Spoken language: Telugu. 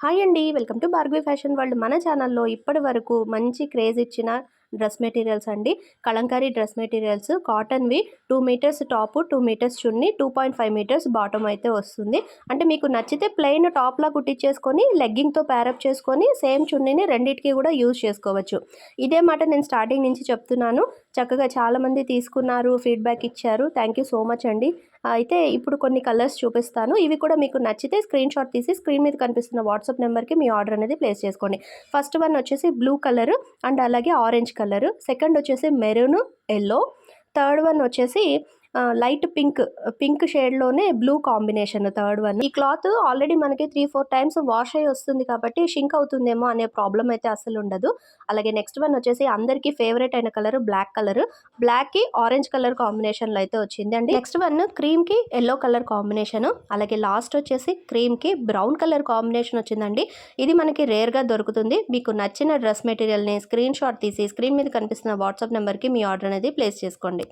హాయ్ అండి. Welcome to Bhargavi fashion world. మన ఛానల్లో ఇప్పటి వరకు మంచి క్రేజ్ ఇచ్చిన డ్రెస్ మెటీరియల్స్ అండి. కలంకారీ డ్రెస్ మెటీరియల్స్ కాటన్వి 2 metres top, 2 metres chunni, 2.5 metres bottom అయితే వస్తుంది. అంటే మీకు నచ్చితే ప్లెయిన్ టాప్లా కుట్టించేసుకొని లెగ్గింగ్తో ప్యారప్ చేసుకొని సేమ్ చున్నీని రెండింటికి కూడా యూజ్ చేసుకోవచ్చు. ఇదే మాట నేను స్టార్టింగ్ నుంచి చెప్తున్నాను. చక్కగా చాలామంది తీసుకున్నారు, ఫీడ్బ్యాక్ ఇచ్చారు. థ్యాంక్ యూ సో మచ్ అండి. అయితే ఇప్పుడు కొన్ని కలర్స్ చూపిస్తాను. ఇవి కూడా మీకు నచ్చితే స్క్రీన్ షాట్ తీసి స్క్రీన్ మీద కనిపిస్తున్న వాట్సాప్ నెంబర్కి మీ ఆర్డర్ అనేది ప్లేస్ చేసుకోండి. ఫస్ట్ వన్ వచ్చేసి బ్లూ కలర్ అండ్ అలాగే ఆరెంజ్ కలర్, సెకండ్ వచ్చేసి మెరూన్ ఎల్లో, థర్డ్ వన్ వచ్చేసి లైట్ పింక్ షేడ్లోనే బ్లూ కాంబినేషన్ థర్డ్ వన్. ఈ క్లాత్ ఆల్రెడీ మనకి 3-4 టైమ్స్ వాష్ అయ్యి వస్తుంది కాబట్టి షింక్ అవుతుందేమో అనే ప్రాబ్లం అయితే అసలు ఉండదు. అలాగే నెక్స్ట్ వన్ వచ్చేసి అందరికీ ఫేవరెట్ అయిన కలర్ బ్లాక్ కి ఆరెంజ్ కలర్ కాంబినేషన్లో అయితే వచ్చింది అండి. నెక్స్ట్ వన్ క్రీమ్ కి ఎల్లో కలర్ కాంబినేషన్, అలాగే లాస్ట్ వచ్చేసి క్రీమ్ కి బ్రౌన్ కలర్ కాంబినేషన్ వచ్చిందండి. ఇది మనకి రేర్గా దొరుకుతుంది. మీకు నచ్చిన డ్రెస్ మెటీరియల్ని స్క్రీన్ షాట్ తీసి స్క్రీన్ మీద కనిపిస్తున్న వాట్సాప్ నెంబర్కి మీ ఆర్డర్ అనేది ప్లేస్ చేసుకోండి.